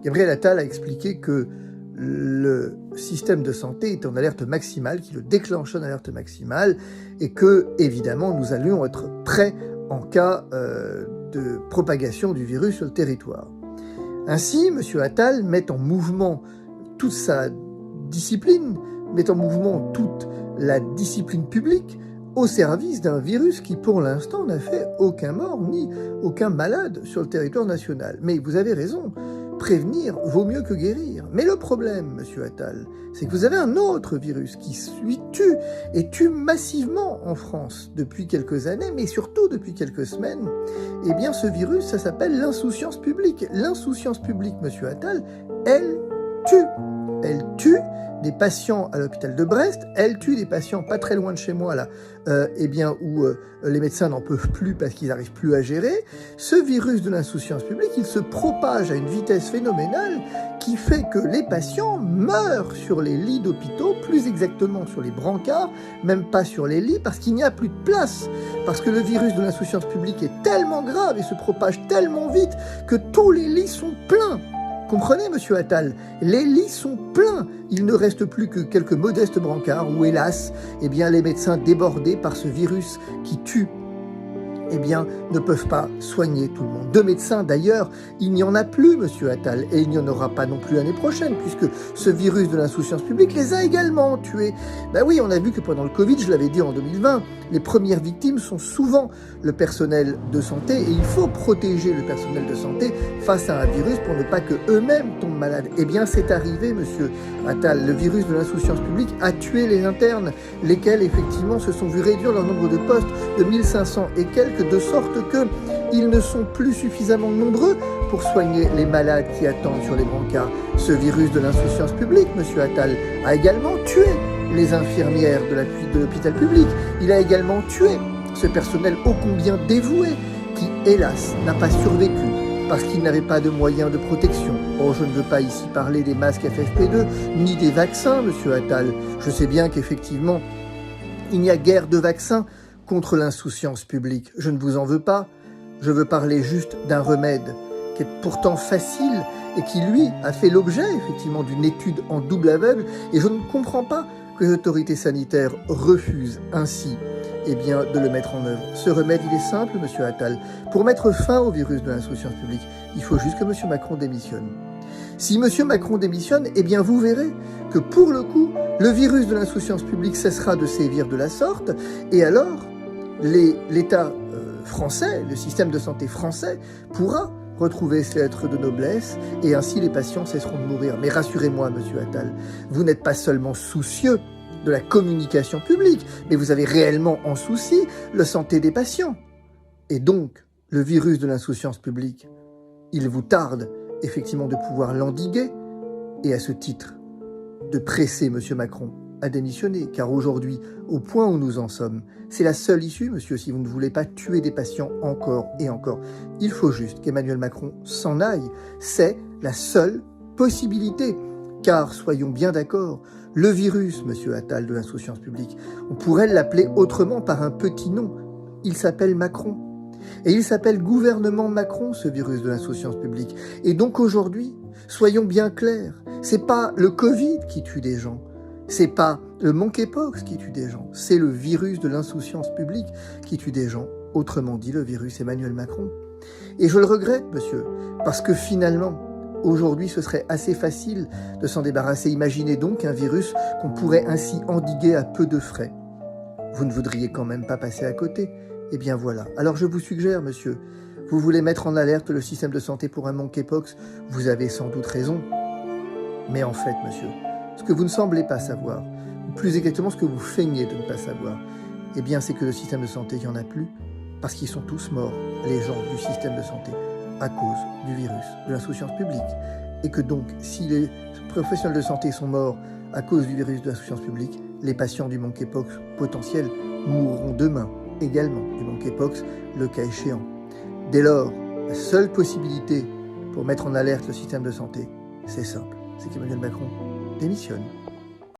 Gabriel Attal a expliqué que le système de santé est en alerte maximale, qu'il le déclenche en alerte maximale, et que, évidemment, nous allions être prêts en cas de propagation du virus sur le territoire. Ainsi, M. Attal met en mouvement toute sa discipline, met en mouvement toute la discipline publique au service d'un virus qui, pour l'instant, n'a fait aucun mort ni aucun malade sur le territoire national. Mais vous avez raison, prévenir vaut mieux que guérir. Mais le problème, M. Attal, c'est que vous avez un autre virus qui lui tue, et tue massivement en France depuis quelques années, mais surtout depuis quelques semaines. Eh bien, ce virus, ça s'appelle l'insouciance publique. L'insouciance publique, M. Attal, elle tue. Elle tue des patients à l'hôpital de Brest, elle tue des patients pas très loin de chez moi, là, où les médecins n'en peuvent plus parce qu'ils n'arrivent plus à gérer. Ce virus de l'insouciance publique, il se propage à une vitesse phénoménale qui fait que les patients meurent sur les lits d'hôpitaux, plus exactement sur les brancards, même pas sur les lits, parce qu'il n'y a plus de place. Parce que le virus de l'insouciance publique est tellement grave et se propage tellement vite que tous les lits sont pleins. Comprenez, M. Attal, les lits sont pleins. Il ne reste plus que quelques modestes brancards où, hélas, les médecins débordés par ce virus qui tue, ne peuvent pas soigner tout le monde. De médecins, d'ailleurs, il n'y en a plus, M. Attal, et il n'y en aura pas non plus l'année prochaine, puisque ce virus de l'insouciance publique les a également tués. Ben oui, on a vu que pendant le Covid, je l'avais dit en 2020, les premières victimes sont souvent le personnel de santé, et il faut protéger le personnel de santé face à un virus pour ne pas que eux-mêmes tombent malades. Eh bien, c'est arrivé, M. Attal. Le virus de l'insouciance publique a tué les internes, lesquels, effectivement, se sont vus réduire leur nombre de postes de 1500 et quelques, de sorte qu'ils ne sont plus suffisamment nombreux pour soigner les malades qui attendent sur les brancards. Ce virus de l'insouciance publique, M. Attal, a également tué les infirmières de l'hôpital public. Il a également tué ce personnel ô combien dévoué qui, hélas, n'a pas survécu parce qu'il n'avait pas de moyens de protection. Oh, je ne veux pas ici parler des masques FFP2 ni des vaccins, M. Attal. Je sais bien qu'effectivement, il n'y a guère de vaccins contre l'insouciance publique. Je ne vous en veux pas. Je veux parler juste d'un remède qui est pourtant facile et qui, lui, a fait l'objet, effectivement, d'une étude en double aveugle. Et je ne comprends pas que les autorités sanitaires refusent ainsi de le mettre en œuvre. Ce remède, il est simple, M. Attal. Pour mettre fin au virus de l'insouciance publique, il faut juste que M. Macron démissionne. Si M. Macron démissionne, vous verrez que, pour le coup, le virus de l'insouciance publique cessera de sévir de la sorte, et alors, l'État français, le système de santé français, pourra retrouver ses lettres de noblesse, et ainsi les patients cesseront de mourir. Mais rassurez-moi, M. Attal, vous n'êtes pas seulement soucieux de la communication publique, mais vous avez réellement en souci la santé des patients. Et donc, le virus de l'insouciance publique, il vous tarde effectivement de pouvoir l'endiguer, et à ce titre, de presser M. Macron à démissionner, car aujourd'hui, au point où nous en sommes, c'est la seule issue, monsieur, si vous ne voulez pas tuer des patients encore et encore. Il faut juste qu'Emmanuel Macron s'en aille. C'est la seule possibilité, car soyons bien d'accord, le virus, monsieur Attal, de l'insouciance publique, on pourrait l'appeler autrement par un petit nom. Il s'appelle Macron. Et il s'appelle gouvernement Macron, ce virus de l'insouciance publique. Et donc aujourd'hui, soyons bien clairs, c'est pas le Covid qui tue des gens, c'est pas le monkeypox qui tue des gens, c'est le virus de l'insouciance publique qui tue des gens, autrement dit le virus Emmanuel Macron. Et je le regrette, monsieur, parce que finalement, aujourd'hui, ce serait assez facile de s'en débarrasser. Imaginez donc un virus qu'on pourrait ainsi endiguer à peu de frais. Vous ne voudriez quand même pas passer à côté. Eh bien voilà. Alors je vous suggère, monsieur, vous voulez mettre en alerte le système de santé pour un monkeypox, vous avez sans doute raison. Mais en fait, monsieur, ce que vous ne semblez pas savoir, ou plus exactement ce que vous feignez de ne pas savoir, c'est que le système de santé, il n'y en a plus, parce qu'ils sont tous morts, les gens du système de santé, à cause du virus de l'insouciance publique. Et que donc, si les professionnels de santé sont morts à cause du virus de l'insouciance publique, les patients du monkeypox potentiels mourront demain également du monkeypox, le cas échéant. Dès lors, la seule possibilité pour mettre en alerte le système de santé, c'est simple, c'est qu'Emmanuel Macron démissionne.